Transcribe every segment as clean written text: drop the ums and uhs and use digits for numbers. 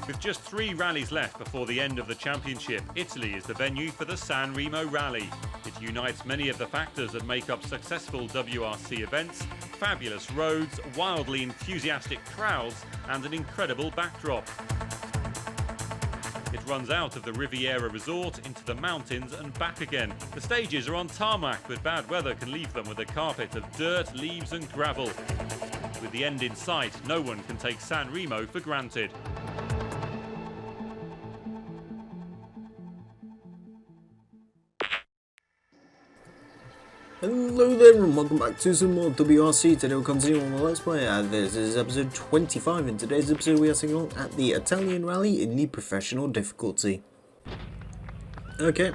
With just 3 rallies left before the end of the championship, Italy is the venue for the San Remo Rally. It unites many of the factors that make up successful WRC events: fabulous roads, wildly enthusiastic crowds, and an incredible backdrop. It runs out of the Riviera Resort into the mountains and back again. The stages are on tarmac, but bad weather can leave them with a carpet of dirt, leaves and gravel. With the end in sight, no one can take San Remo for granted. Hello there and welcome back to some more WRC. Today we'll continue on the Let's Play. This is episode 25. In today's episode we are taking a look at the Italian Rally in the professional difficulty. Okay,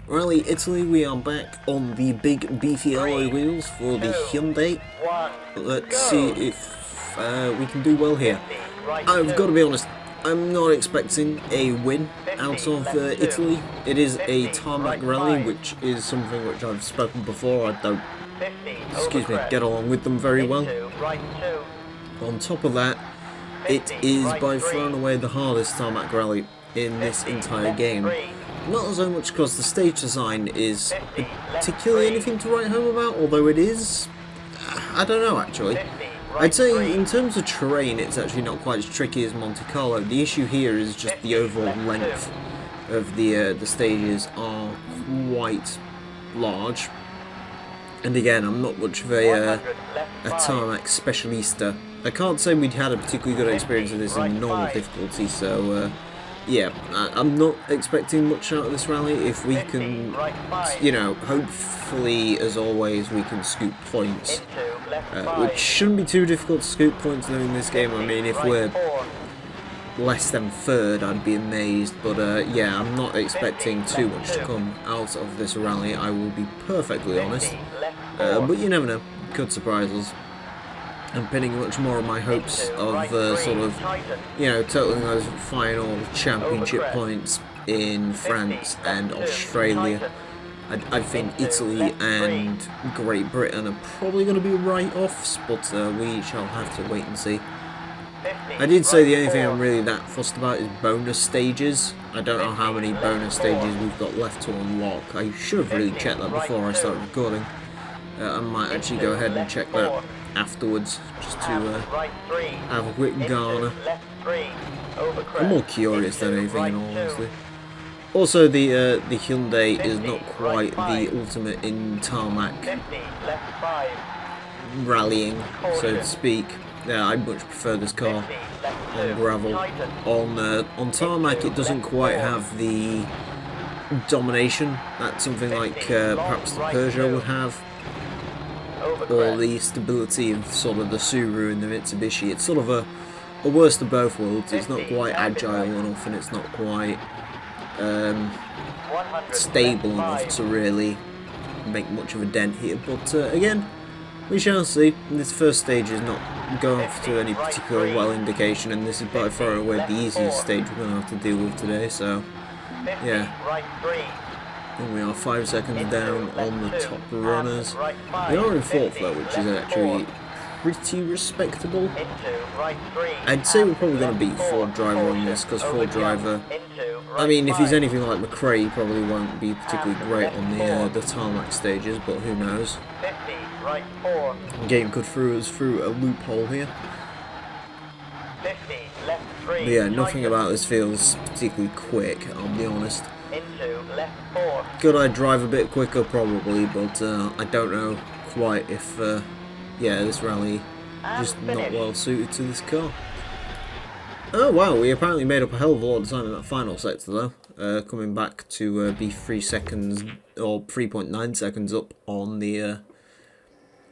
Rally Italy, we are back on the big beefy alloy wheels for the Hyundai. Let's see if we can do well here. I've got to be honest, I'm not expecting a win out of Italy. It is a tarmac rally, which is something which I've spoken before. I don't, get along with them very well. On top of that, it is by far and away the hardest tarmac rally in this entire game. Not so much because the stage design is particularly anything to write home about, although it is, I don't know actually. I'd say in terms of terrain it's actually not quite as tricky as Monte Carlo. The issue here is just the overall length of the stages are quite large. And again, I'm not much of a tarmac specialista. I can't say we'd had a particularly good experience of this in normal difficulty, so yeah, I'm not expecting much out of this rally. If we can, you know, hopefully, as always, we can scoop points, which shouldn't be too difficult to scoop points though in this game. I mean, if we're less than third, I'd be amazed, but yeah, I'm not expecting too much to come out of this rally, I will be perfectly honest, but you never know, could surprise us. I'm pinning much more of my hopes of sort of, you know, totaling those final championship points in France and Australia. I think Italy and Great Britain are probably going to be write-offs, but we shall have to wait and see. I did say the only thing I'm really that fussed about is bonus stages. I don't know how many bonus stages we've got left to unlock. I should have really checked that before I started recording. I might actually go ahead and check that afterwards, just to have a quick garner. I'm more curious than anything, in all honesty. Also, the Hyundai is not quite the ultimate in tarmac rallying, so to speak. Yeah, I much prefer this car on gravel. On tarmac, it doesn't quite have the domination that something like perhaps the Peugeot would have, or the stability of sort of the Subaru and the Mitsubishi. It's sort of a worst of both worlds. It's not quite agile enough, and it's not quite stable enough to really make much of a dent here. But again, we shall see. This first stage is not going off to any particular well indication, and this is by far and away the easiest stage we're going to have to deal with today, so yeah. And we are 5 seconds down on the top runners. We are in 4th though, which is actually pretty respectable. I'd say we're probably going to beat Ford Driver on this, because Ford Driver, I mean, if he's anything like McRae, he probably won't be particularly great on the tarmac stages, but who knows. The game could throw us through a loophole here. But yeah, nothing about this feels particularly quick, I'll be honest. Could I drive a bit quicker? Probably, but I don't know quite if, yeah, this rally is just not well suited to this car. Oh wow, we apparently made up a hell of a lot of time in that final sector though, coming back to be 3 seconds, or 3.9 seconds up on the,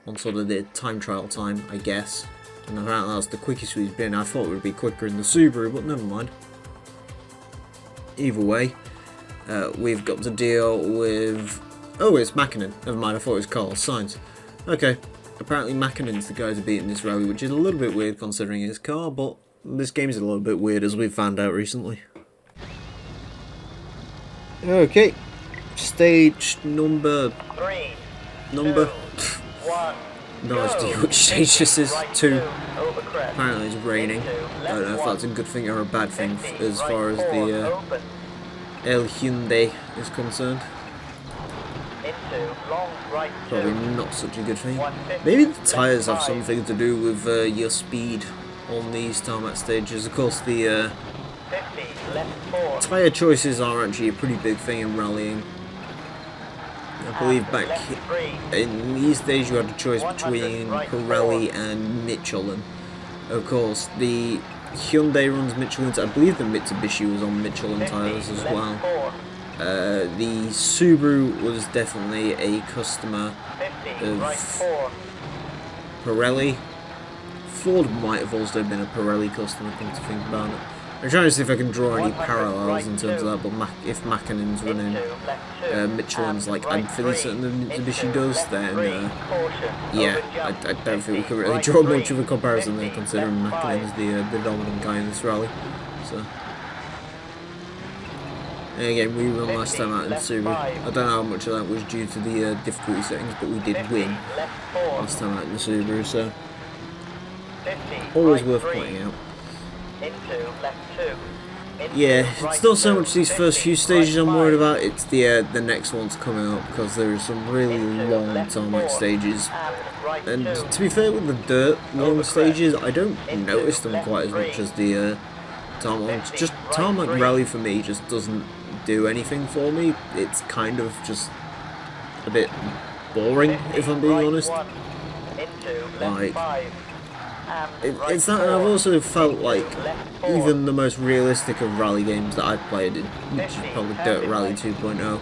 on sort of the time trial time, I guess. And apparently that's the quickest we've been. I thought it would be quicker in the Subaru, but never mind. Either way, we've got to deal with... Oh, it's Mäkinen. Never mind, I thought it was Carlos Sainz. Okay, apparently Mäkinen's the guy to beat in this rally, which is a little bit weird considering his car, but this game's a little bit weird, as we've found out recently. Okay, stage number... No idea which stage this is. 2. Apparently it's raining. I don't know if that's a good thing or a bad thing as far as the El Hyundai is concerned. Probably not such a good thing. Maybe the tyres have something to do with your speed on these tarmac stages. Of course, the tyre choices are actually a pretty big thing in rallying. I believe back in these days you had a choice between Pirelli and Michelin. Of course, the Hyundai runs Michelin's. I believe the Mitsubishi was on Michelin tyres as well. The Subaru was definitely a customer of Pirelli. Ford might have also been a Pirelli customer, come to think about it. I'm trying to see if I can draw any parallels in terms of that, but if Mackina's running Michelin's like I'm fairly certain the Mitsubishi does, then yeah, I don't think we can really draw much of a comparison there, considering Macklin is the dominant guy in this rally. So, and again, we won last time out in Subaru. I don't know how much of that was due to the difficulty settings, but we did win last time out in the Subaru, so always worth pointing out. Yeah, it's not so much these first few stages I'm worried about, it's the next ones coming up, because there are some really long tarmac stages. And to be fair with the dirt long stages, I don't notice them quite as much as the tarmac. Just tarmac rally for me just doesn't do anything for me. It's kind of just a bit boring, if I'm being honest. Like, it's that, and I've also felt like even the most realistic of rally games that I've played in, which is probably Dirt Rally 2.0,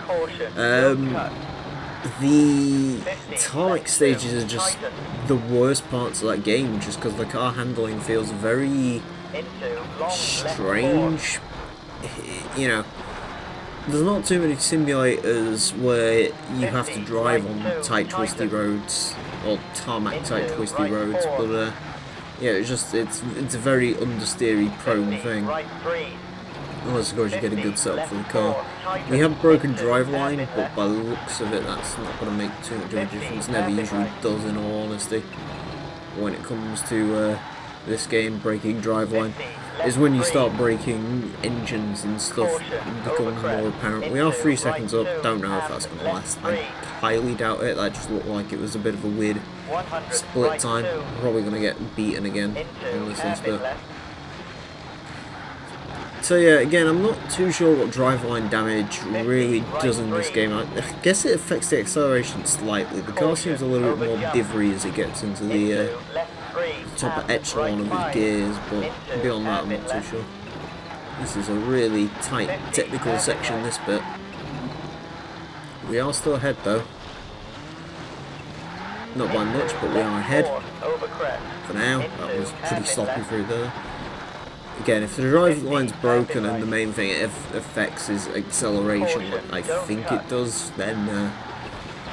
the tarmac stages are just the worst parts of that game, just because the car handling feels very strange. You know, there's not too many simulators where you have to drive on tight twisty roads, or tarmac tight twisty roads, but yeah, it's a very understeery prone thing. Unless of course you get a good setup for the car. We have broken driveline, but by the looks of it that's not going to make too much of a difference. Never usually does, in all honesty, when it comes to this game. Breaking driveline is when you start breaking engines and stuff and become more apparent. We are 3 seconds up, don't know if that's going to last. I highly doubt it. That just looked like it was a bit of a weird split time. I'm probably going to get beaten again on this one split. So yeah, again, I'm not too sure what driveline damage really does in this game. I guess it affects the acceleration slightly. The car seems a little bit more divvy as it gets into the top echelon of its gears, but beyond that I'm not too sure. This is a really tight technical section, this bit. We are still ahead though. Not by much, but we are ahead. For now, that was pretty sloppy through there. Again, if the drive line's broken and the main thing it affects is acceleration, like I think it does, then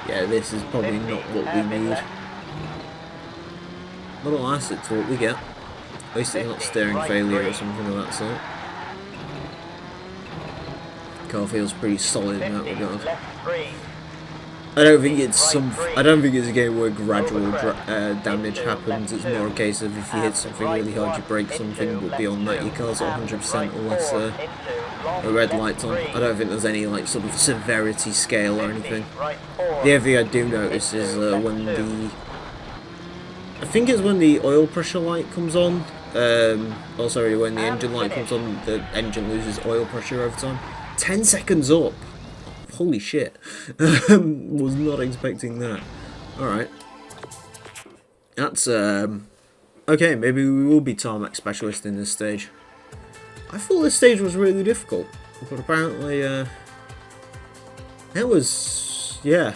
yeah, this is probably not what we need. But alas, it's what we get. At least it's not steering failure or something of that sort. Car feels pretty solid in that regard. I don't think it's a game where gradual damage happens. It's more a case of if you hit something really hard, you break something, but beyond that, your car's at 100% unless a red light's on. I don't think there's any like sort of severity scale or anything. The only thing I do notice is when the oil pressure light comes on. Oh, sorry, when the engine light comes on, the engine loses oil pressure over time. 10 seconds up. Holy shit. Was not expecting that. Alright. That's, okay, maybe we will be tarmac specialist in this stage. I thought this stage was really difficult, but apparently, it was, yeah.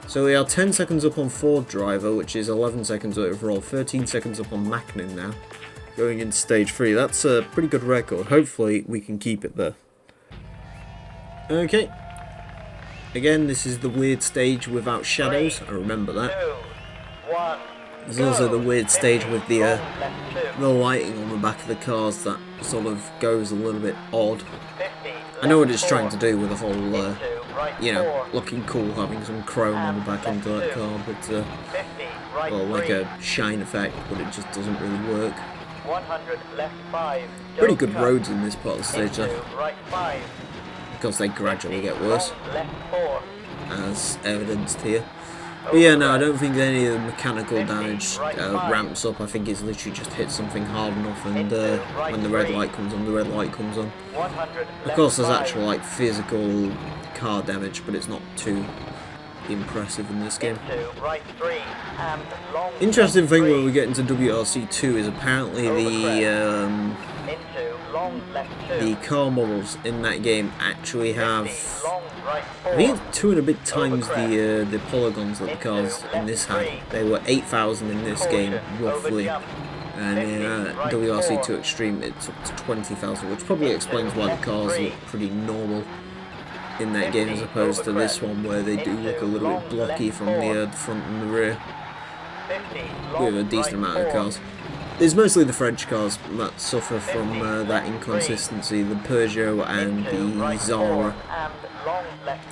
So we are 10 seconds up on Ford Driver, which is 11 seconds overall, 13 seconds up on Macklin now. Going into stage 3, that's a pretty good record. Hopefully we can keep it there. Okay. Again, this is the weird stage without shadows. I remember that. There's also the weird stage with the lighting on the back of the cars that sort of goes a little bit odd. I know what it's trying to do with the whole you know, looking cool having some chrome on the back end of that car, but or like a shine effect, but it just doesn't really work. 100 left 5. Pretty good roads in this part of the stage though, Right 5. because they gradually get worse, Left 4. as evidenced here. But yeah, no, I don't think any of the mechanical damage ramps up. I think it's literally just hit something hard enough, and when the red light comes on, the red light comes on. Of course, there's actual like physical car damage, but it's not too impressive in this game. Interesting thing when we get into WRC 2 is apparently the car models in that game actually have, I think it's 2 and a bit times the polygons that the cars in this had. They were 8,000 in this game roughly, and in WRC 2 Extreme it's up to 20,000, which probably explains why the cars look pretty normal in that game as opposed to this one where they do look a little bit blocky from the front and the rear. We have a decent amount of cars. It's mostly the French cars that suffer from that inconsistency, the Peugeot and the Zara.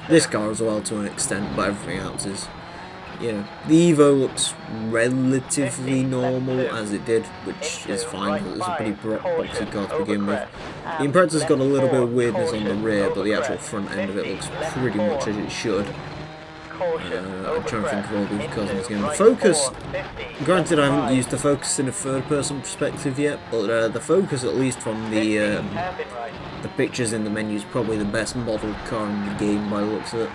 This car as well to an extent, but everything else is, you know, the Evo looks relatively normal as it did, which is fine because it's a pretty boxy car to begin with. The Impreza's got a little bit of weirdness on the rear, but the actual front end of it looks pretty much as it should. I'm trying to think of all the cars in this game. The Focus, granted I haven't used the Focus in a third person perspective yet, but the Focus, at least from the pictures in the menu, is probably the best modelled car in the game by the looks of it.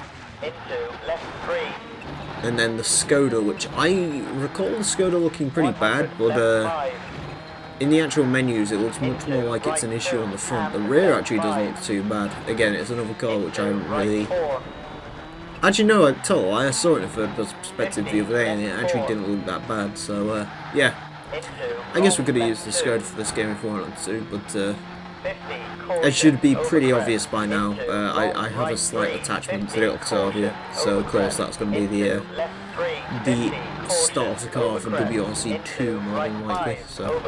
And then the Skoda, which I recall the Skoda looking pretty bad, but in the actual menus it looks much more like it's an issue on the front. The rear actually doesn't look too bad. Again, it's another car which I haven't really... Actually, no, I saw it in a third person perspective the other day and it actually didn't look that bad, so yeah. I guess we could have used the Skoda for this game if we wanted to, but it should be pretty obvious by now. I have a slight attachment to the Octavia, so of course that's going to be the starter car for WRC 2 more than likely. So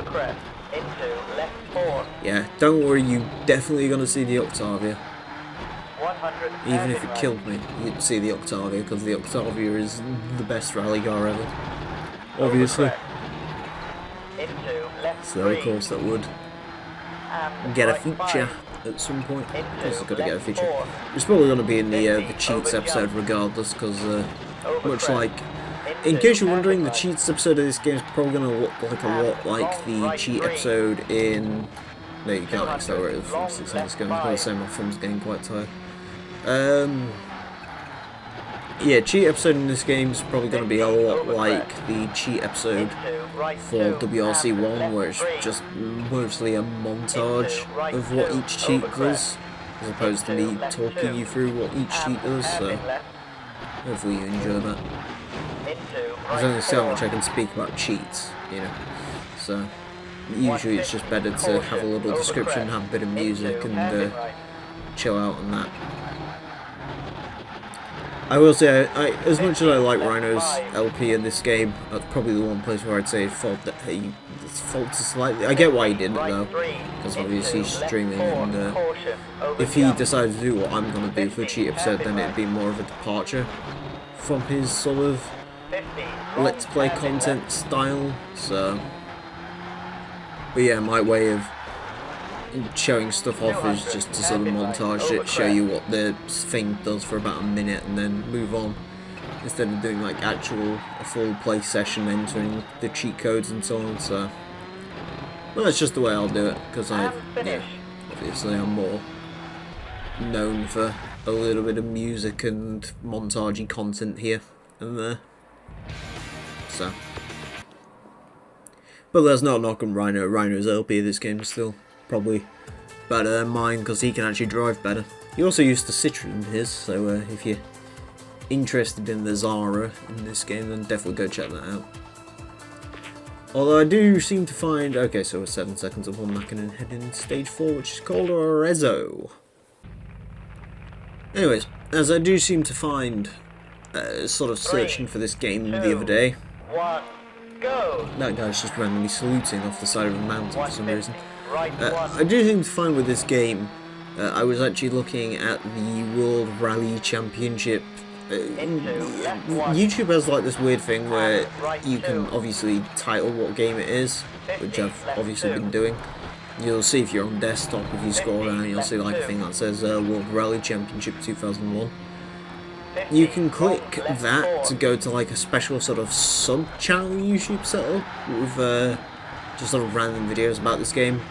yeah, don't worry, you definitely going to see the Octavia. Even if it killed me, you'd see the Octavia, because the Octavia is the best rally car ever, obviously. So of course that would get a feature at some point. Of course it's got to get a feature. It's probably going to be in the cheats episode regardless, because much like, in case you're wondering, the cheats episode of this game is probably going to look like a lot like the cheat episode in... No, you can't accelerate the front six on this game. I've got to say my thumb's getting quite tired. Yeah, cheat episode in this game is probably going to be a lot like the cheat episode for WRC 1, where it's just mostly a montage of what each cheat does, as opposed to me talking you through what each cheat does, so hopefully you enjoy that. There's only so much I can speak about cheats, you know, so usually it's just better to have a little description, have a bit of music, and chill out on that. I will say, as much as I like Rhino's LP in this game, that's probably the one place where I'd say it's faulted slightly. I get why he did it though, because obviously he's streaming, and if he decided to do what I'm going to do for the cheat episode, then it'd be more of a departure from his sort of let's play content style, so... But yeah, my way of showing stuff off is just to sort of montage it, show you what the thing does for about a minute and then move on, instead of doing like a full play session, entering the cheat codes and so on. So well, that's just the way I'll do it, because obviously I'm more known for a little bit of music and montagey content here and there, so. But there's not a knock on Rhino. Rhino's LP of this game is still probably better than mine, because he can actually drive better. He also used the Citroen in his, so if you're interested in the Zara in this game, then definitely go check that out. Although I do seem to find... Okay, so we're 7 seconds up on Mac and head in stage 4, which is called Arezzo. Anyways, as I do seem to find, sort of searching for this game the other day, that guy's just randomly saluting off the side of a mountain for some reason. I do seem to find with this game, I was actually looking at the World Rally Championship. YouTube has like this weird thing where you can obviously title what game it is, which I've obviously been doing. You'll see if you're on desktop, if you scroll down, you'll see like a thing that says World Rally Championship 2001. You can click that to go to like a special sort of sub-channel YouTube setup with just sort of random videos about this game.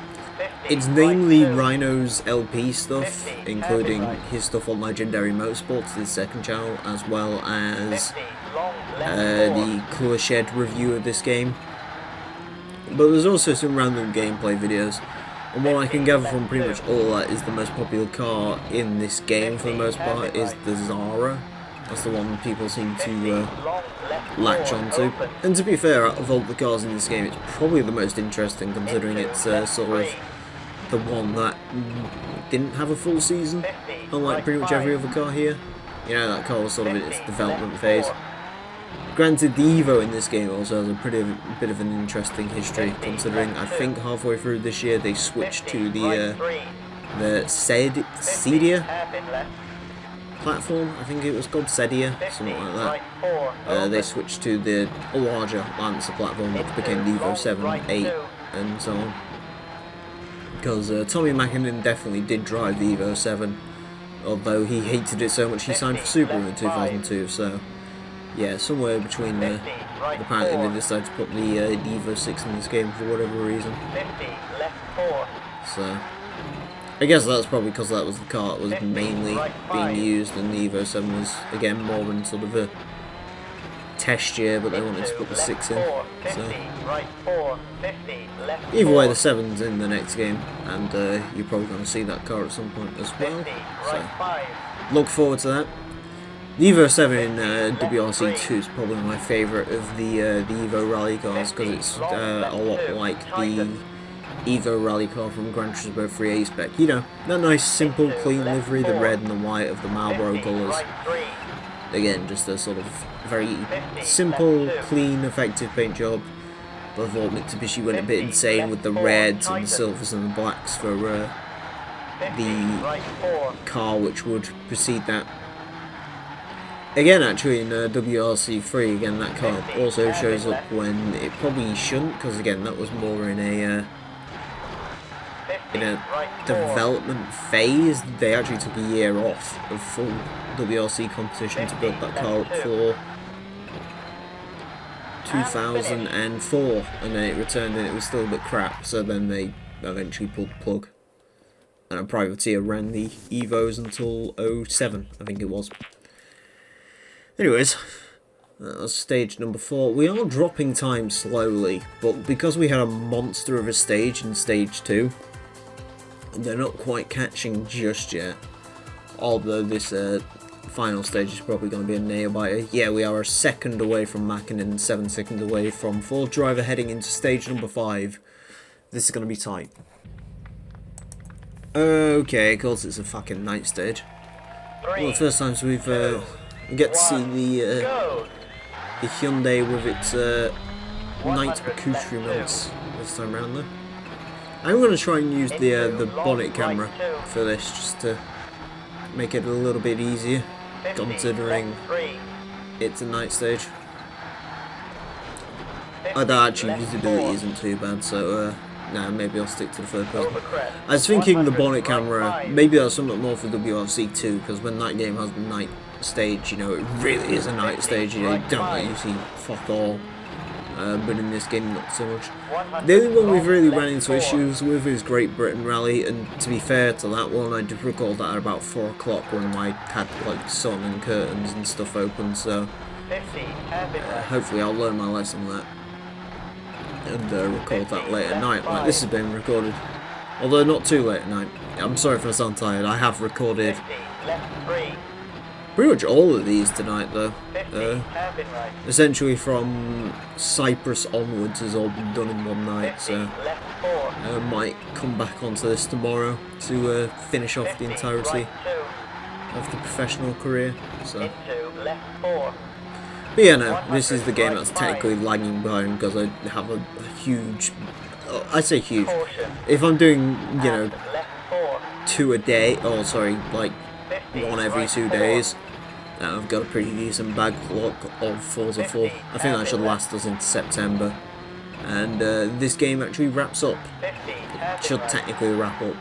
It's namely Rhino's LP stuff, including his stuff on Legendary Motorsports, his second channel, as well as the Cooler Shed review of this game. But there's also some random gameplay videos, and what I can gather from pretty much all that is the most popular car in this game for the most part is the Zara. That's the one people seem to latch onto. And to be fair, out of all the cars in this game, it's probably the most interesting, considering it's sort of the one that didn't have a full season, unlike pretty much every other car here. You know, that car was sort of in its development phase. Granted, the Evo in this game also has a bit of an interesting history, considering I think halfway through this year they switched to the Sedia platform. I think it was called Sedia, something like that. They switched to the larger Lancer platform, which became the Evo 7, 8, and so on. Because Tommy Mäkinen definitely did drive the Evo 7, although he hated it so much he signed for Subaru in 2002, so yeah, somewhere between there. Apparently they decided to put the Evo 6 in this game for whatever reason. So I guess that's probably because that was the car that was mainly being used, and the Evo 7 was, again, more than sort of a test year, but they wanted to put the 6 in. So either way, the 7's in the next game, and you're probably going to see that car at some point as well. So look forward to that. The Evo 7 in WRC 2 is probably my favourite of the Evo Rally cars, because it's a lot like the Evo Rally car from Gran Turismo 3 A-Spec. You know, that nice, simple, clean livery, the red and the white of the Marlboro colours. Again, just a sort of very simple, clean, effective paint job. But I thought Mitsubishi went a bit insane with the reds and the silvers and the blacks for the car which would precede that. Again, actually, in WRC 3, again, that car also shows up when it probably shouldn't, because again, that was more in a development phase. They actually took a year off of full WRC competition to build that car up for 2004, and then it returned and it was still a bit crap, so then they eventually pulled the plug. And a privateer ran the Evos until 07, I think it was. Anyways, that was stage number 4. We are dropping time slowly, but because we had a monster of a stage in stage 2, they're not quite catching just yet. Although this final stage is probably going to be a nail-biter. Yeah, we are a second away from Mäkinen and 7 seconds away from fourth driver heading into stage number 5. This is going to be tight. Okay, of course it's a fucking night stage. Well, the first time we've we get to see the Hyundai with its night accoutrements this time around though. I'm going to try and use the bonnet camera for this, just to make it a little bit easier, considering it's a night stage. Although actually visibility isn't too bad, so no, maybe I'll stick to the third person. I was thinking the bonnet camera, maybe that's something more for WRC 2, because when that game has the night stage, you know, it really is a night stage, you know, you don't let you see fuck all. But in this game, not so much. The only one we've really ran into issues with is Great Britain Rally, and to be fair to that one, I did record that at about 4 o'clock when I had like sun and curtains and stuff open, so hopefully I'll learn my lesson on that and record that late at night, like this has been recorded. Although not too late at night. I'm sorry if I sound tired, I have recorded pretty much all of these tonight though. Essentially from Cyprus onwards has all been done in one night, so I might come back onto this tomorrow to finish off the entirety of the professional career. So, but yeah, no, this is the game that's technically lagging behind because I have a huge, I say huge, if I'm doing, you know, 2 a day. Oh, sorry, like 50, 1 every right 2 4. days. I've got a pretty decent backlog of Forza 4. I think that should last us into September. And this game actually wraps up. 50, Should technically wrap up.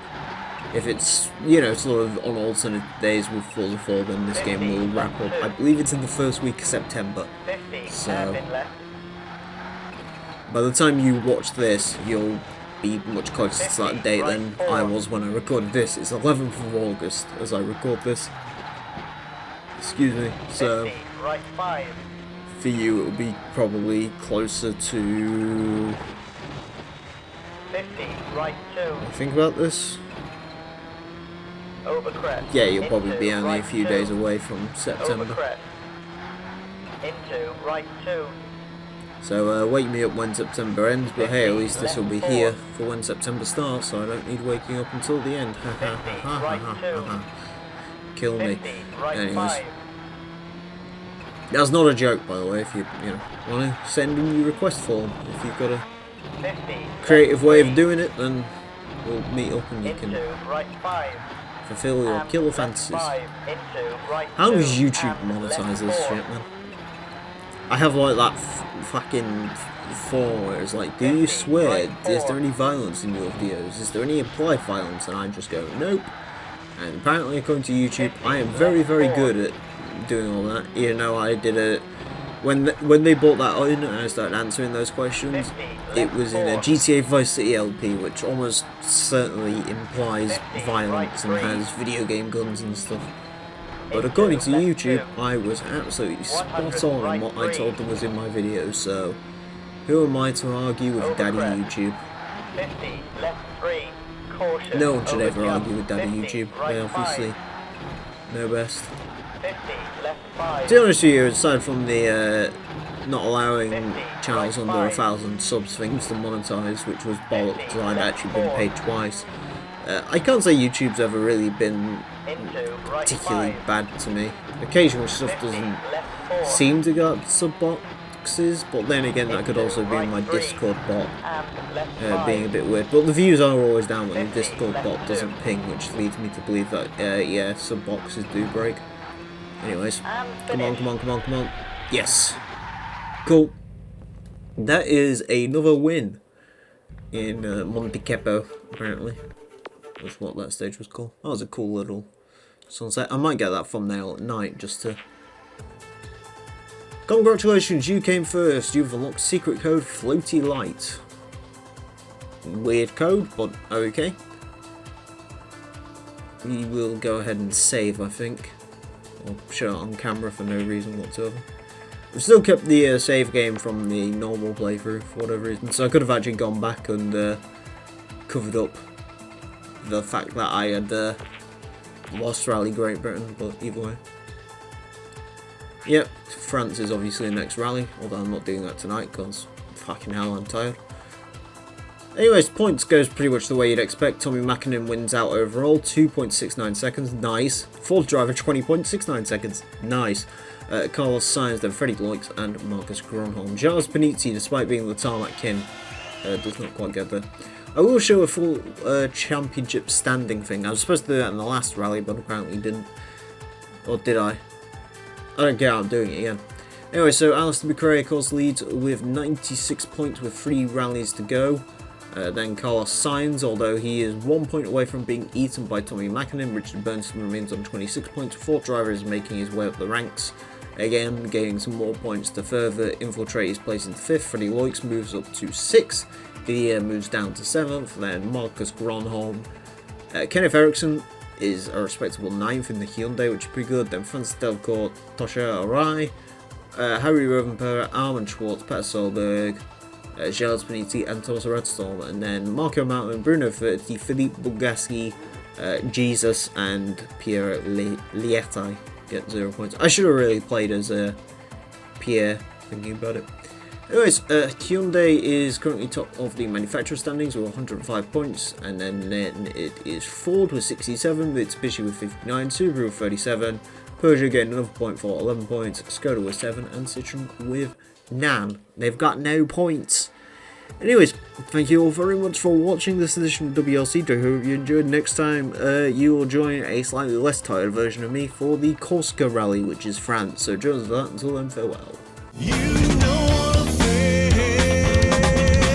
If it's, you know, sort of on alternate days with Forza 4, then this game will wrap up. I believe it's in the first week of September. 50, So, hairpin left. by the time you watch this, you'll be much closer to that date than I was when I recorded this. It's 11th of August as I record this. Excuse me. So, 50, right 5. for you, it will be probably closer to... 50, right 2. Think about this. Over crest. Yeah, you'll probably Into be only a right few 2. days away from Over September. crest. Into right 2. So wake me up when September ends, but hey, at 50, least this will be left here 4. for when September starts, so I don't need waking up until the end. Ha ha 50, ha ha right ha 2. ha ha. Kill me. 50, right Anyways, 5. that's not a joke, by the way. If you want to send in your request form, if you've got a 50, creative left way of 3. doing it, then we'll meet up and you Into can right 5. fulfill your And killer left fantasies. 5. Into right How 2. does YouTube And monetize left this 4. shit, man? I have like that fucking form where it's like, do you 50, swear? right Is 4. there any violence in your videos? Is there any implied violence? And I just go, nope. And apparently, according to YouTube, 50, I am very, very left 4. good at doing all that. You know, I did a... When they brought that in and I started answering those questions, 50, it left was in a 4. GTA Vice City LP, which almost certainly implies 50, violence and right 3. has video game guns and stuff. But Into according to left YouTube, 2. I was absolutely 100, spot on right in what I 3. told them was in my videos, so who am I to argue with Over Daddy crest. YouTube? 50, left 3. Caution. No one should over ever jump. argue with Daddy 50, YouTube, right they obviously 5. know best. 50, left 5. To be honest with you, aside from the not allowing 50, channels right under 5. 1,000 subs things to monetize, which was bollocks, 50, because I'd left actually been 4. paid twice. I can't say YouTube's ever really been Into right particularly 5. bad to me. Occasional stuff 50, doesn't left 4. seem to go up sub boxes, but then again that could also be my Discord bot And left 5. being a bit weird. But the views are always down when the 50, Discord left bot doesn't 2. ping, which leads me to believe that yeah, sub boxes do break. Anyways, And come on, finish. come on, come on, come on. Yes, cool. That is another win in Monte Capo, apparently. That's what that stage was called. That was a cool little sunset. I might get that thumbnail at night just to... Congratulations, you came first. You've unlocked secret code Floaty Light. Weird code, but okay. We will go ahead and save, I think. I'll show it on camera for no reason whatsoever. We've still kept the save game from the normal playthrough for whatever reason, so I could have actually gone back and covered up the fact that I had lost Rally Great Britain, but either way. Yep, France is obviously the next rally, although I'm not doing that tonight because fucking hell, I'm tired. Anyways, points goes pretty much the way you'd expect. Tommy Mäkinen wins out overall, 2.69 seconds, nice. Fourth driver, 20.69 seconds, nice. Carlos Sainz, then Freddie Loix and Marcus Gronholm. Charles Panizzi, despite being the Tarmac king, does not quite get there. I will show a full championship standing thing. I was supposed to do that in the last rally, but apparently didn't. Or did I? I don't care, I'm doing it again. Anyway, so Alistair McRae, of course, leads with 96 points with 3 rallies to go. Then Carlos Sainz, although he is 1 point away from being eaten by Tommy Mäkinen. Richard Bernstein remains on 26 points. Fourth driver is making his way up the ranks. Again, gaining some more points to further infiltrate his place into 5th. Freddie Loix moves up to 6th. Didier moves down to 7th. Then Marcus Gronholm. Kenneth Eriksson is a respectable 9th in the Hyundai, which is pretty good. Then Francis Delcourt, Tosha Arai, Harry Rovenpera, Armin Schwartz, Peter Solberg, Gilles Panizzi and Thomas Redstorm, and then Marco Mountain, Bruno Ferti, Philippe Bugaski, Jesus and Pierre Lietai get 0 points. I should have really played as Pierre, thinking about it. Anyways, Hyundai is currently top of the manufacturer standings with 105 points, and then it is Ford with 67, Mitsubishi with 59, Subaru with 37, Peugeot getting another point for 11 points, Skoda with 7, and Citroen with 9. They've got no points. Anyways, thank you all very much for watching this edition of WRC. I hope you enjoyed. Next time, you will join a slightly less tired version of me for the Corsica Rally, which is France. So join us for that. Until then, farewell. You know the fear,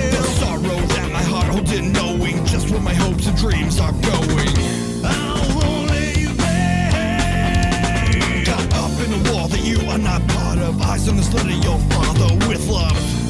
the sorrow that my heart holds in knowing just where my hopes and dreams are going. I'll only you bear. Got up in a wall that you are not part of. Eyes on the slit of your father with love.